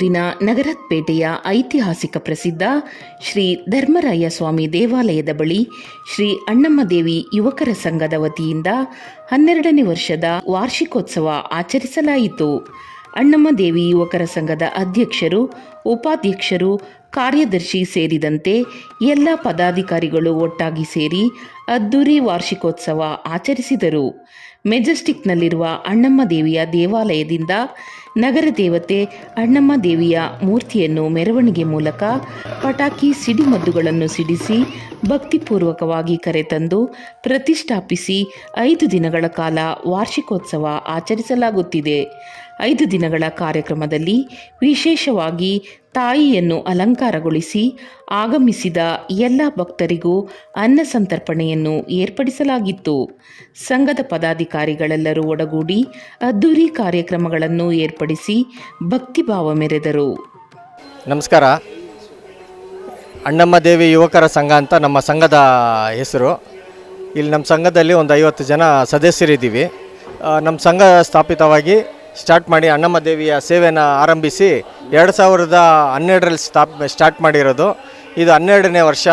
ಬೆಂಗಳೂರಿನ ನಗರಪೇಟೆಯ ಐತಿಹಾಸಿಕ ಪ್ರಸಿದ್ಧ ಶ್ರೀ ಧರ್ಮರಾಯ ಸ್ವಾಮಿ ದೇವಾಲಯದ ಬಳಿ ಶ್ರೀ ಅಣ್ಣಮ್ಮದೇವಿ ಯುವಕರ ಸಂಘದ ವತಿಯಿಂದ 12ನೇ ವರ್ಷದ ವಾರ್ಷಿಕೋತ್ಸವ ಆಚರಿಸಲಾಯಿತು. ಅಣ್ಣಮ್ಮದೇವಿ ಯುವಕರ ಸಂಘದ ಅಧ್ಯಕ್ಷರು, ಉಪಾಧ್ಯಕ್ಷರು, ಕಾರ್ಯದರ್ಶಿ ಸೇರಿದಂತೆ ಎಲ್ಲ ಪದಾಧಿಕಾರಿಗಳು ಒಟ್ಟಾಗಿ ಸೇರಿ ಅದ್ದೂರಿ ವಾರ್ಷಿಕೋತ್ಸವ ಆಚರಿಸಿದರು. ಮೆಜೆಸ್ಟಿಕ್ನಲ್ಲಿರುವ ಅಣ್ಣಮ್ಮದೇವಿಯ ದೇವಾಲಯದಿಂದ ನಗರ ದೇವತೆ ಅಣ್ಣಮ್ಮದೇವಿಯ ಮೂರ್ತಿಯನ್ನು ಮೆರವಣಿಗೆ ಮೂಲಕ ಪಟಾಕಿ ಸಿಡಿಮದ್ದುಗಳನ್ನು ಸಿಡಿಸಿ ಭಕ್ತಿಪೂರ್ವಕವಾಗಿ ಕರೆತಂದು ಪ್ರತಿಷ್ಠಾಪಿಸಿ 5 ದಿನಗಳ ಕಾಲ ವಾರ್ಷಿಕೋತ್ಸವ ಆಚರಿಸಲಾಗುತ್ತಿದೆ. 5 ದಿನಗಳ ಕಾರ್ಯಕ್ರಮದಲ್ಲಿ ವಿಶೇಷವಾಗಿ ತಾಯಿಯನ್ನು ಅಲಂಕಾರಗೊಳಿಸಿ ಆಗಮಿಸಿದ ಎಲ್ಲ ಭಕ್ತರಿಗೂ ಅನ್ನ ಸಂತರ್ಪಣೆಯನ್ನು ಏರ್ಪಡಿಸಲಾಗಿತ್ತು. ಸಂಘದ ಪದಾಧಿಕಾರಿಗಳೆಲ್ಲರೂ ಒಡಗೂಡಿ ಅದ್ದೂರಿ ಕಾರ್ಯಕ್ರಮಗಳನ್ನು ಏರ್ಪಡಿಸಿ ಭಕ್ತಿಭಾವ ಮೆರೆದರು. ನಮಸ್ಕಾರ. ಅಣ್ಣಮ್ಮದೇವಿ ಯುವಕರ ಸಂಘ ಅಂತ ನಮ್ಮ ಸಂಘದ ಹೆಸರು. ಇಲ್ಲಿ ನಮ್ಮ ಸಂಘದಲ್ಲಿ ಒಂದು 50 ಜನ ಸದಸ್ಯರಿದ್ದೀವಿ. ನಮ್ಮ ಸಂಘ ಸ್ಥಾಪಿತವಾಗಿ ಸ್ಟಾರ್ಟ್ ಮಾಡಿ ಅಣ್ಣಮ್ಮದೇವಿಯ ಸೇವೆಯನ್ನು ಆರಂಭಿಸಿ 2012ರಲ್ಲಿ ಸ್ಟಾರ್ಟ್ ಮಾಡಿರೋದು. ಇದು 12ನೇ ವರ್ಷ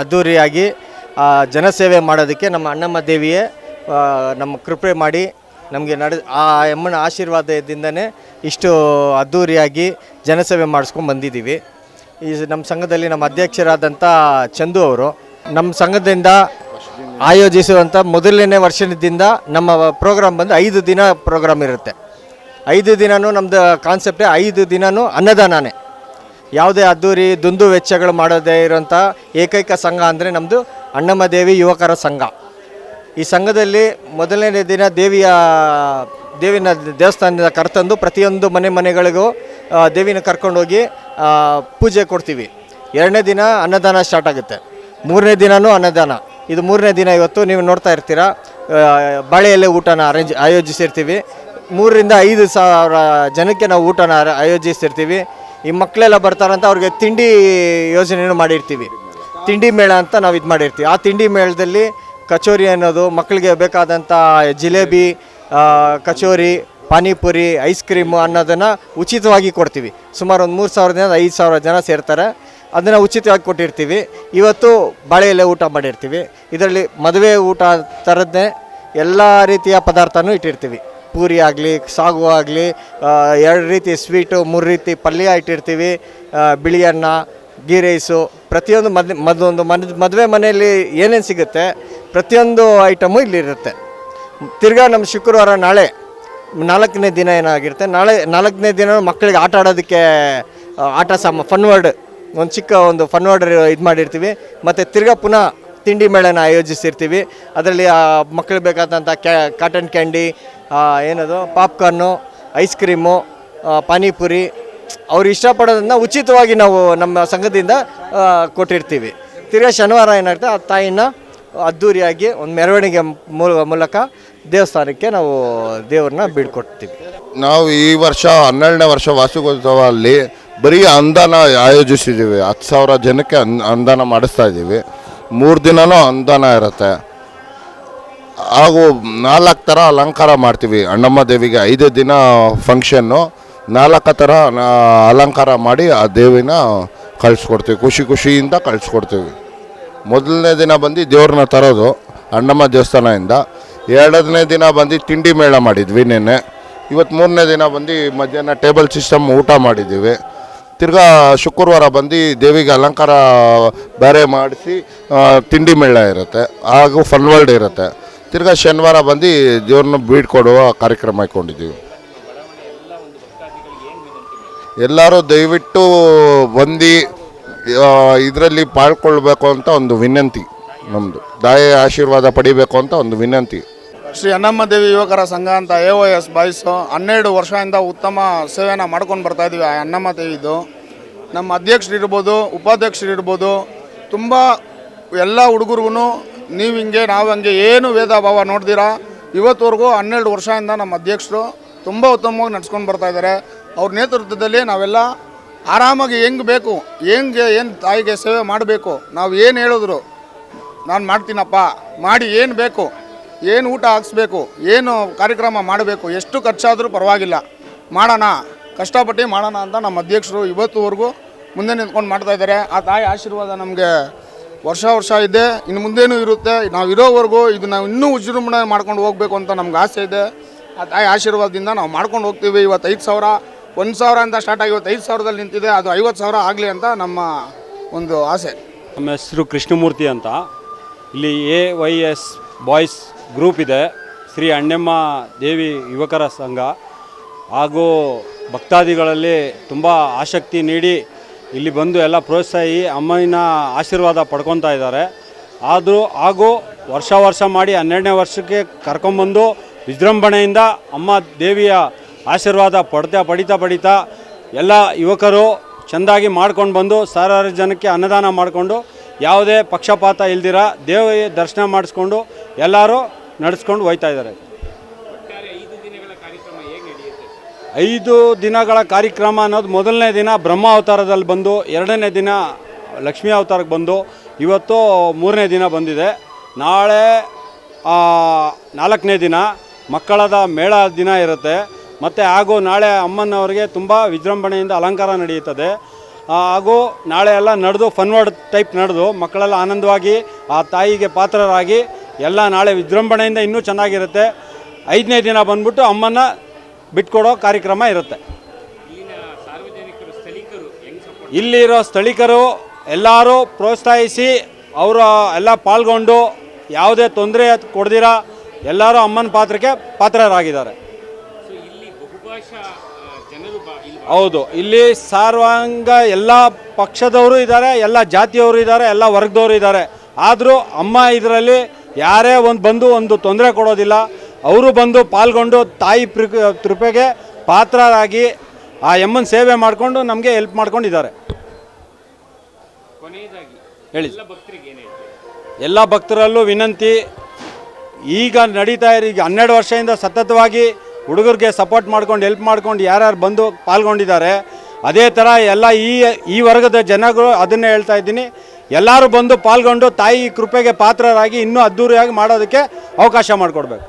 ಅದ್ಧೂರಿಯಾಗಿ ಜನಸೇವೆ ಮಾಡೋದಕ್ಕೆ ನಮ್ಮ ಅಣ್ಣಮ್ಮದೇವಿಯೇ ನಮ್ಮ ಕೃಪೆ ಮಾಡಿ ನಮಗೆ ಆ ಅಮ್ಮನ ಆಶೀರ್ವಾದದಿಂದನೇ ಇಷ್ಟು ಅದ್ಧೂರಿಯಾಗಿ ಜನಸೇವೆ ಮಾಡಿಸ್ಕೊಂಡು ಬಂದಿದ್ದೀವಿ. ಈ ನಮ್ಮ ಸಂಘದಲ್ಲಿ ನಮ್ಮ ಅಧ್ಯಕ್ಷರಾದಂಥ ಚಂದು ಅವರು ನಮ್ಮ ಸಂಘದಿಂದ ಆಯೋಜಿಸುವಂಥ ಮೊದಲನೇ ವರ್ಷದಿಂದ ನಮ್ಮ ಪ್ರೋಗ್ರಾಮ್ ಬಂದು 5 ದಿನ ಪ್ರೋಗ್ರಾಮ್ ಇರುತ್ತೆ. 5 ದಿನವೂ ನಮ್ಮದು ಕಾನ್ಸೆಪ್ಟೇ 5 ದಿನವೂ ಅನ್ನದಾನನೇ. ಯಾವುದೇ ಅದ್ದೂರಿ ದುಂದು ವೆಚ್ಚಗಳು ಮಾಡೋದೇ ಇರೋಂಥ ಏಕೈಕ ಸಂಘ ಅಂದರೆ ನಮ್ಮದು ಅಣ್ಣಮ್ಮದೇವಿ ಯುವಕರ ಸಂಘ. ಈ ಸಂಘದಲ್ಲಿ ಮೊದಲನೇ ದಿನ ದೇವಿನ ದೇವಸ್ಥಾನದಿಂದ ಕರೆತಂದು ಪ್ರತಿಯೊಂದು ಮನೆಗಳಿಗೂ ದೇವಿನ ಕರ್ಕೊಂಡೋಗಿ ಪೂಜೆ ಕೊಡ್ತೀವಿ. 2ನೇ ದಿನ ಅನ್ನದಾನ ಸ್ಟಾರ್ಟ್ ಆಗುತ್ತೆ. 3ನೇ ದಿನವೂ ಅನ್ನದಾನ. ಇದು 3ನೇ ದಿನ. ಇವತ್ತು ನೀವು ನೋಡ್ತಾ ಇರ್ತೀರಾ, ಬಾಳೆ ಎಲೆ ಊಟನ ಆಯೋಜಿಸಿರ್ತೀವಿ. 3ರಿಂದ 5,000 ಜನಕ್ಕೆ ನಾವು ಊಟನ ಆಯೋಜಿಸಿರ್ತೀವಿ. ಈ ಮಕ್ಕಳೆಲ್ಲ ಬರ್ತಾರಂತ ಅವ್ರಿಗೆ ತಿಂಡಿ ಯೋಜನೆಯನ್ನು ಮಾಡಿರ್ತೀವಿ. ತಿಂಡಿ ಮೇಳ ಅಂತ ನಾವು ಇದು ಮಾಡಿರ್ತೀವಿ. ಆ ತಿಂಡಿ ಮೇಳದಲ್ಲಿ ಕಚೋರಿ ಅನ್ನೋದು, ಮಕ್ಕಳಿಗೆ ಬೇಕಾದಂಥ ಜಿಲೇಬಿ, ಕಚೋರಿ, ಪಾನಿಪುರಿ, ಐಸ್ ಕ್ರೀಮು ಅನ್ನೋದನ್ನು ಉಚಿತವಾಗಿ ಕೊಡ್ತೀವಿ. ಸುಮಾರು ಒಂದು 3,000ದಿಂದ 5,000 ಜನ ಸೇರ್ತಾರೆ. ಅದನ್ನು ಉಚಿತವಾಗಿ ಕೊಟ್ಟಿರ್ತೀವಿ. ಇವತ್ತು ಬಾಳೆ ಎಲೆ ಊಟ ಮಾಡಿರ್ತೀವಿ. ಇದರಲ್ಲಿ ಮದುವೆ ಊಟ ಥರದ್ದೇ ಎಲ್ಲ ರೀತಿಯ ಪದಾರ್ಥನೂ ಇಟ್ಟಿರ್ತೀವಿ. ಪೂರಿ ಆಗಲಿ, ಸಾಗು ಆಗಲಿ, 2 ರೀತಿ ಸ್ವೀಟು, 3 ರೀತಿ ಪಲ್ಯ ಇಟ್ಟಿರ್ತೀವಿ. ಬಿಳಿ ಅನ್ನ, ಗೀ ರೈಸು, ಪ್ರತಿಯೊಂದು ಮದುವೆ ಮನೆಯಲ್ಲಿ ಏನೇನು ಸಿಗುತ್ತೆ ಪ್ರತಿಯೊಂದು ಐಟಮು ಇಲ್ಲಿರುತ್ತೆ. ತಿರ್ಗಾ ನಮ್ಮ ಶುಕ್ರವಾರ ನಾಳೆ 4ನೇ ದಿನ ಏನಾಗಿರುತ್ತೆ, ನಾಳೆ 4ನೇ ದಿನ ಮಕ್ಕಳಿಗೆ ಆಟ ಆಡೋದಕ್ಕೆ ಫನ್ ವರ್ಡ್ ಒಂದು ಚಿಕ್ಕ ಫನ್ ವರ್ಡ್ ಇದು ಮಾಡಿರ್ತೀವಿ. ಮತ್ತು ತಿರ್ಗಾ ಪುನಃ ತಿಂಡಿ ಮೇಳನ ಆಯೋಜಿಸಿರ್ತೀವಿ. ಅದರಲ್ಲಿ ಮಕ್ಕಳಿಗೆ ಬೇಕಾದಂಥ ಕಾಟನ್ ಕ್ಯಾಂಡಿ, ಏನದು ಪಾಪ್ಕಾರ್ನು, ಐಸ್ ಕ್ರೀಮು, ಪಾನಿಪುರಿ ಅವ್ರು ಇಷ್ಟಪಡೋದನ್ನು ಉಚಿತವಾಗಿ ನಾವು ನಮ್ಮ ಸಂಘದಿಂದ ಕೊಟ್ಟಿರ್ತೀವಿ. ತಿರ್ಗಾ ಶನಿವಾರ ಏನಾಗುತ್ತೆ, ಆ ತಾಯಿನ ಅದ್ಧೂರಿಯಾಗಿ ಒಂದು ಮೆರವಣಿಗೆ ಮೂಲಕ ದೇವಸ್ಥಾನಕ್ಕೆ ನಾವು ದೇವ್ರನ್ನ ಬೀಳ್ಕೊಡ್ತೀವಿ. ನಾವು ಈ ವರ್ಷ 12ನೇ ವರ್ಷ ವಾರ್ಷಿಕೋತ್ಸವ ಅಲ್ಲಿ ಬರೀ ಅನುದಾನ ಆಯೋಜಿಸಿದ್ದೀವಿ. 10,000 ಜನಕ್ಕೆ ಅನುದಾನ ಮಾಡಿಸ್ತಾ ಇದ್ದೀವಿ. 3 ದಿನವೂ ಅನುದಾನ ಇರುತ್ತೆ. ಹಾಗೂ 4 ಥರ ಅಲಂಕಾರ ಮಾಡ್ತೀವಿ. ಅಣ್ಣಮ್ಮ ದೇವಿಗೆ 5 ದಿನ ಫಂಕ್ಷನ್ನು 4 ಥರ ಅಲಂಕಾರ ಮಾಡಿ ಆ ದೇವಿನ ಕಳಿಸ್ಕೊಡ್ತೀವಿ. ಖುಷಿಯಿಂದ ಕಳಿಸ್ಕೊಡ್ತೀವಿ. ಮೊದಲನೇ ದಿನ ಬಂದು ದೇವ್ರನ್ನ ತರೋದು ಅಣ್ಣಮ್ಮ ದೇವಸ್ಥಾನದಿಂದ. 2ನೇ ದಿನ ಬಂದು ತಿಂಡಿ ಮೇಳ ಮಾಡಿದ್ವಿ ನಿನ್ನೆ. ಇವತ್ತು 3ನೇ ದಿನ ಬಂದು ಮಧ್ಯಾಹ್ನ ಟೇಬಲ್ ಸಿಸ್ಟಮ್ ಊಟ ಮಾಡಿದ್ದೀವಿ. ತಿರ್ಗಾ ಶುಕ್ರವಾರ ಬಂದು ದೇವಿಗೆ ಅಲಂಕಾರ ಬೇರೆ ಮಾಡಿಸಿ ತಿಂಡಿ ಮೇಳ ಇರುತ್ತೆ, ಹಾಗೂ ಫನ್ ವರ್ಲ್ಡ್ ಇರುತ್ತೆ. ತಿರ್ಗಾ ಶನಿವಾರ ಬಂದು ದೇವ್ರನ್ನ ಬೀಡ್ಕೊಡುವ ಕಾರ್ಯಕ್ರಮ ಹಾಕ್ಕೊಂಡಿದ್ದೀವಿ. ಎಲ್ಲರೂ ದಯವಿಟ್ಟು ಬಂದು ಇದರಲ್ಲಿ ಪಾಲ್ಗೊಳ್ಬೇಕು ಅಂತ ಒಂದು ವಿನಂತಿ. ನಮ್ಮದು ದಾಯ ಆಶೀರ್ವಾದ ಪಡಿಬೇಕು ಅಂತ ಒಂದು ವಿನಂತಿ. ಶ್ರೀ ಅಣ್ಣಮ್ಮದೇವಿ ಯುವಕರ ಸಂಘ ಅಂತ AOS ಬಾಯ್ಸು 12 ವರ್ಷದಿಂದ ಉತ್ತಮ ಸೇವೆನ ಮಾಡ್ಕೊಂಡು ಬರ್ತಾಯಿದ್ದೀವಿ. ಆ ಅಣ್ಣಮ್ಮ ದೇವಿದು ನಮ್ಮ ಅಧ್ಯಕ್ಷರಿರ್ಬೋದು, ಉಪಾಧ್ಯಕ್ಷರಿರ್ಬೋದು, ತುಂಬ ಎಲ್ಲ ಹುಡುಗರಿಗೂ ನೀವು ಹಿಂಗೆ ನಾವು ಹಂಗೆ ಏನು ಭೇದ ಭಾವ ನೋಡ್ದಿರಾ ಇವತ್ತುವರೆಗೂ 12 ವರ್ಷದಿಂದ ನಮ್ಮ ಅಧ್ಯಕ್ಷರು ತುಂಬ ಉತ್ತಮವಾಗಿ ನಡ್ಸ್ಕೊಂಡು ಬರ್ತಾಯಿದ್ದಾರೆ. ಅವ್ರ ನೇತೃತ್ವದಲ್ಲಿ ನಾವೆಲ್ಲ ಆರಾಮಾಗಿ ಹೆಂಗೆ ಬೇಕು, ಏನು ತಾಯಿಗೆ ಸೇವೆ ಮಾಡಬೇಕು, ನಾವು ಏನು ಹೇಳಿದ್ರು ನಾನು ಮಾಡ್ತೀನಪ್ಪ, ಮಾಡಿ ಏನು ಬೇಕು, ಏನು ಊಟ ಹಾಕ್ಸ್ಬೇಕು, ಏನು ಕಾರ್ಯಕ್ರಮ ಮಾಡಬೇಕು, ಎಷ್ಟು ಖರ್ಚಾದರೂ ಪರವಾಗಿಲ್ಲ ಮಾಡೋಣ ಕಷ್ಟಪಟ್ಟು ಮಾಡೋಣ ಅಂತ ನಮ್ಮ ಅಧ್ಯಕ್ಷರು ಇವತ್ತುವರೆಗೂ ಮುಂದೆ ನಿಂತ್ಕೊಂಡು ಮಾಡ್ತಾ ಇದ್ದಾರೆ. ಆ ತಾಯಿ ಆಶೀರ್ವಾದ ನಮಗೆ ವರ್ಷ ವರ್ಷ ಇದೆ, ಇನ್ನು ಮುಂದೇನೂ ಇರುತ್ತೆ. ನಾವು ಇರೋವರೆಗೂ ಇದು ನಾವು ಇನ್ನೂ ವಿಜೃಂಭಣೆ ಮಾಡ್ಕೊಂಡು ಹೋಗಬೇಕು ಅಂತ ನಮ್ಗೆ ಆಸೆ ಇದೆ. ಆ ತಾಯಿ ಆಶೀರ್ವಾದದಿಂದ ನಾವು ಮಾಡ್ಕೊಂಡು ಹೋಗ್ತೀವಿ. ಇವತ್ತು 5,000 1,000 ಅಂತ ಸ್ಟಾರ್ಟ್ ಆಗಿ ಇವತ್ತು 5,000ದಲ್ಲಿ ನಿಂತಿದೆ. ಅದು 50,000 ಆಗಲಿ ಅಂತ ನಮ್ಮ ಒಂದು ಆಸೆ. ನಮ್ಮ ಹೆಸರು ಕೃಷ್ಣಮೂರ್ತಿ ಅಂತ. ಇಲ್ಲಿ AYS ಬಾಯ್ಸ್ ಗ್ರೂಪ್ ಇದೆ, ಶ್ರೀ ಅಣ್ಣಮ್ಮ ದೇವಿ ಯುವಕರ ಸಂಘ. ಹಾಗೂ ಭಕ್ತಾದಿಗಳಲ್ಲಿ ತುಂಬ ಆಸಕ್ತಿ ನೀಡಿ ಇಲ್ಲಿ ಬಂದು ಎಲ್ಲ ಪ್ರೋತ್ಸಾಹಿ ಅಮ್ಮನ ಆಶೀರ್ವಾದ ಪಡ್ಕೊತಾ ಇದ್ದಾರೆ. ಹಾಗೂ ವರ್ಷ ಮಾಡಿ 12ನೇ ವರ್ಷಕ್ಕೆ ಕರ್ಕೊಂಬಂದು ವಿಜೃಂಭಣೆಯಿಂದ ಅಮ್ಮ ದೇವಿಯ ಆಶೀರ್ವಾದ ಪಡಿತಾ ಎಲ್ಲ ಯುವಕರು ಚೆಂದಾಗಿ ಮಾಡ್ಕೊಂಡು ಬಂದು ಸಾವಿರಾರು ಜನಕ್ಕೆ ಅನ್ನದಾನ ಮಾಡಿಕೊಂಡು ಯಾವುದೇ ಪಕ್ಷಪಾತ ಇಲ್ದಿರ ದೇವಿ ದರ್ಶನ ಮಾಡಿಸ್ಕೊಂಡು ಎಲ್ಲರೂ ನಡೆಸ್ಕೊಂಡು ಹೋಗ್ತಾ ಇದ್ದಾರೆ. 5 ದಿನಗಳ ಕಾರ್ಯಕ್ರಮ ಅನ್ನೋದು ಮೊದಲನೇ ದಿನ ಬ್ರಹ್ಮ ಅವತಾರದಲ್ಲಿ ಬಂದು, 2ನೇ ದಿನ ಲಕ್ಷ್ಮೀ ಅವತಾರಕ್ಕೆ ಬಂದು, ಇವತ್ತು 3ನೇ ದಿನ ಬಂದಿದೆ. ನಾಳೆ 4ನೇ ದಿನ ಮಕ್ಕಳದ ಮೇಳ ದಿನ ಇರುತ್ತೆ. ಮತ್ತು ನಾಳೆ ಅಮ್ಮನವರಿಗೆ ತುಂಬ ವಿಜೃಂಭಣೆಯಿಂದ ಅಲಂಕಾರ ನಡೆಯುತ್ತದೆ. ಹಾಗೂ ನಾಳೆ ಎಲ್ಲ ನಡೆದು ಫನ್ವರ್ಡ್ ಟೈಪ್ ನಡೆದು ಮಕ್ಕಳೆಲ್ಲ ಆನಂದವಾಗಿ ಆ ತಾಯಿಗೆ ಪಾತ್ರರಾಗಿ ಎಲ್ಲ ನಾಳೆ ವಿಜೃಂಭಣೆಯಿಂದ ಇನ್ನೂ ಚೆನ್ನಾಗಿರುತ್ತೆ. 5ನೇ ದಿನ ಬಂದ್ಬಿಟ್ಟು ಅಮ್ಮನ ಬಿಟ್ಕೊಡೋ ಕಾರ್ಯಕ್ರಮ ಇರುತ್ತೆ. ಇಲ್ಲಿರೋ ಸ್ಥಳೀಕರು ಎಲ್ಲರೂ ಪ್ರೋತ್ಸಾಹಿಸಿ ಅವರು ಎಲ್ಲ ಪಾಲ್ಗೊಂಡು ಯಾವುದೇ ತೊಂದರೆ ಕೊಡ್ದಿರ ಎಲ್ಲರೂ ಅಮ್ಮನ ಪಾತ್ರಕ್ಕೆ ಪಾತ್ರರಾಗಿದ್ದಾರೆ. ಹೌದು, ಇಲ್ಲಿ ಸಾರ್ವಾಂಗ ಎಲ್ಲ ಪಕ್ಷದವರು ಇದ್ದಾರೆ, ಎಲ್ಲ ಜಾತಿಯವರು ಇದ್ದಾರೆ, ಎಲ್ಲ ವರ್ಗದವರು ಇದ್ದಾರೆ. ಆದರೂ ಅಮ್ಮ ಇದರಲ್ಲಿ ಯಾರೇ ಒಂದು ತೊಂದರೆ ಕೊಡೋದಿಲ್ಲ. ಅವರು ಬಂದು ಪಾಲ್ಗೊಂಡು ತಾಯಿ ಕೃಪೆಗೆ ಪಾತ್ರರಾಗಿ ಆ ಅಮ್ಮನ ಸೇವೆ ಮಾಡಿಕೊಂಡು ನಮಗೆ ಹೆಲ್ಪ್ ಮಾಡ್ಕೊಂಡಿದ್ದಾರೆ. ಹೇಳಿ, ಎಲ್ಲ ಭಕ್ತರಲ್ಲೂ ವಿನಂತಿ, ಈಗ ನಡೀತಾ ಇರೋ ಈಗ 12 ವರ್ಷದಿಂದ ಸತತವಾಗಿ ಹುಡುಗರಿಗೆ ಸಪೋರ್ಟ್ ಮಾಡ್ಕೊಂಡು ಹೆಲ್ಪ್ ಮಾಡ್ಕೊಂಡು ಯಾರ್ಯಾರು ಬಂದು ಪಾಲ್ಗೊಂಡಿದ್ದಾರೆ, ಅದೇ ಥರ ಎಲ್ಲ ಈ ವರ್ಗದ ಜನಗಳು ಅದನ್ನೇ ಹೇಳ್ತಾ ಇದ್ದೀನಿ, ಎಲ್ಲರೂ ಬಂದು ಪಾಲ್ಗೊಂಡು ತಾಯಿ ಕೃಪೆಗೆ ಪಾತ್ರರಾಗಿ ಇನ್ನೂ ಅದ್ಧೂರಿಯಾಗಿ ಮಾಡೋದಕ್ಕೆ ಅವಕಾಶ ಮಾಡಿಕೊಡ್ಬೇಕು.